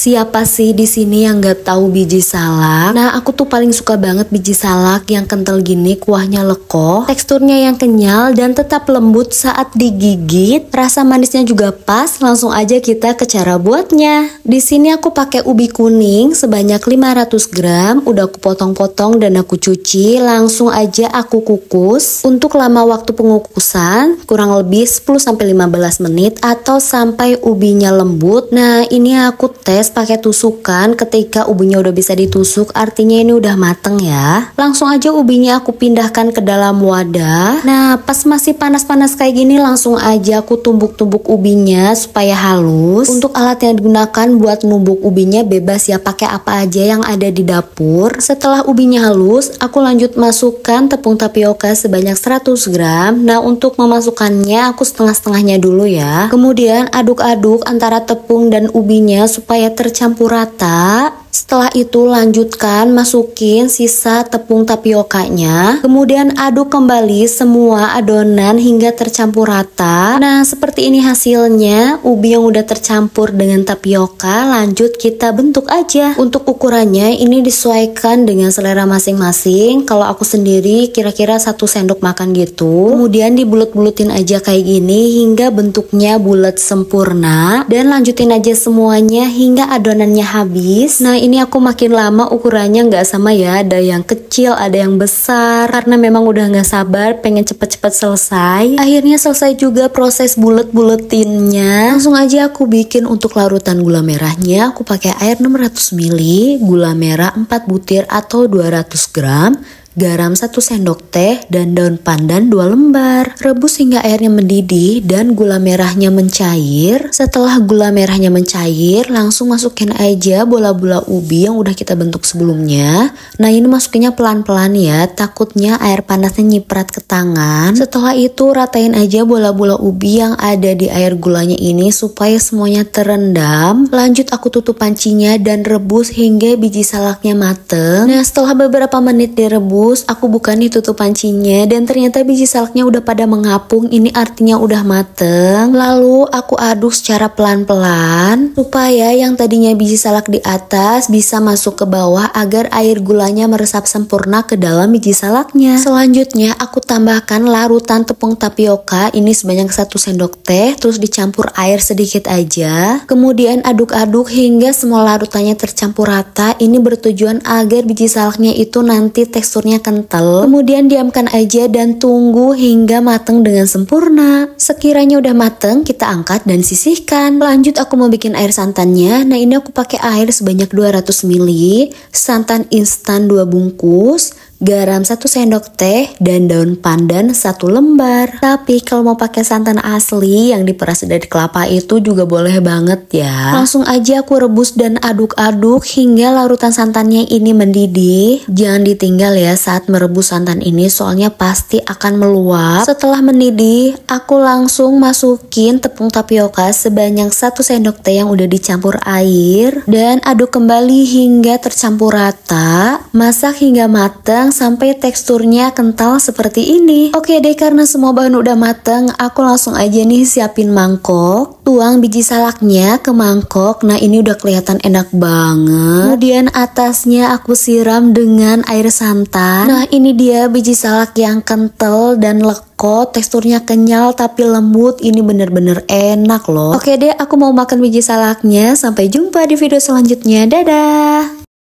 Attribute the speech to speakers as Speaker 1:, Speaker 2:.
Speaker 1: Siapa sih di sini yang nggak tahu biji salak? Nah, aku tuh paling suka banget biji salak yang kental gini, kuahnya lekoh, teksturnya yang kenyal dan tetap lembut saat digigit. Rasa manisnya juga pas. Langsung aja kita ke cara buatnya. Di sini aku pakai ubi kuning sebanyak 500 gram. Udah aku potong-potong dan aku cuci. Langsung aja aku kukus. Untuk lama waktu pengukusan kurang lebih 10-15 menit atau sampai ubinya lembut. Nah, ini aku tes pakai tusukan. Ketika ubinya udah bisa ditusuk, artinya ini udah mateng ya. Langsung aja ubinya aku pindahkan ke dalam wadah. Nah, pas masih panas-panas kayak gini, langsung aja aku tumbuk-tumbuk ubinya supaya halus. Untuk alat yang digunakan buat numbuk ubinya bebas ya, pakai apa aja yang ada di dapur. Setelah ubinya halus, aku lanjut masukkan tepung tapioka sebanyak 100 gram. Nah, untuk memasukkannya aku setengah-setengahnya dulu ya. Kemudian aduk-aduk antara tepung dan ubinya supaya tercampur rata. Setelah itu lanjutkan masukin sisa tepung tapiokanya. Kemudian aduk kembali semua adonan hingga tercampur rata. Nah, seperti ini hasilnya. Ubi yang udah tercampur dengan tapioka, lanjut kita bentuk aja. Untuk ukurannya ini disesuaikan dengan selera masing-masing. Kalau aku sendiri kira-kira 1 sendok makan gitu. Kemudian dibulet-buletin aja kayak gini hingga bentuknya bulat sempurna. Dan lanjutin aja semuanya hingga adonannya habis. Nah, ini aku makin lama ukurannya nggak sama ya, ada yang kecil, ada yang besar, karena memang udah nggak sabar pengen cepet-cepet selesai. Akhirnya selesai juga proses bulet-buletinnya. Langsung aja aku bikin. Untuk larutan gula merahnya aku pakai air 600 ml, gula merah 4 butir atau 200 gram, garam 1 sendok teh, dan daun pandan 2 lembar. Rebus hingga airnya mendidih dan gula merahnya mencair. Setelah gula merahnya mencair, langsung masukin aja bola-bola ubi yang udah kita bentuk sebelumnya. Nah, ini masukinnya pelan-pelan ya, takutnya air panasnya nyiprat ke tangan. Setelah itu ratain aja bola-bola ubi yang ada di air gulanya ini supaya semuanya terendam. Lanjut aku tutup pancinya dan rebus hingga biji salaknya mateng. Nah, setelah beberapa menit direbus, aku buka nih tutup pancinya dan ternyata biji salaknya udah pada mengapung. Ini artinya udah mateng. Lalu aku aduk secara pelan-pelan supaya yang tadinya biji salak di atas bisa masuk ke bawah agar air gulanya meresap sempurna ke dalam biji salaknya. Selanjutnya aku tambahkan larutan tepung tapioka ini sebanyak 1 sendok teh, terus dicampur air sedikit aja. Kemudian aduk-aduk hingga semua larutannya tercampur rata. Ini bertujuan agar biji salaknya itu nanti teksturnya kental. Kemudian diamkan aja dan tunggu hingga mateng dengan sempurna. Sekiranya udah mateng, kita angkat dan sisihkan. Lanjut aku mau bikin air santannya. Nah, ini aku pakai air sebanyak 200 ml, santan instan 2 bungkus, garam 1 sendok teh, dan daun pandan 1 lembar. Tapi kalau mau pakai santan asli yang diperas dari kelapa itu juga boleh banget ya. Langsung aja aku rebus dan aduk-aduk hingga larutan santannya ini mendidih. Jangan ditinggal ya saat merebus santan ini, soalnya pasti akan meluap. Setelah mendidih, aku langsung masukin tepung tapioka sebanyak 1 sendok teh yang udah dicampur air dan aduk kembali hingga tercampur rata. Masak hingga matang sampai teksturnya kental seperti ini. Oke deh, karena semua bahan udah mateng, aku langsung aja nih siapin mangkok. Tuang biji salaknya ke mangkok. Nah, ini udah kelihatan enak banget. Kemudian atasnya aku siram dengan air santan. Nah, ini dia biji salak yang kental dan lekoh, teksturnya kenyal tapi lembut. Ini bener-bener enak loh. Oke deh, aku mau makan biji salaknya. Sampai jumpa di video selanjutnya. Dadah!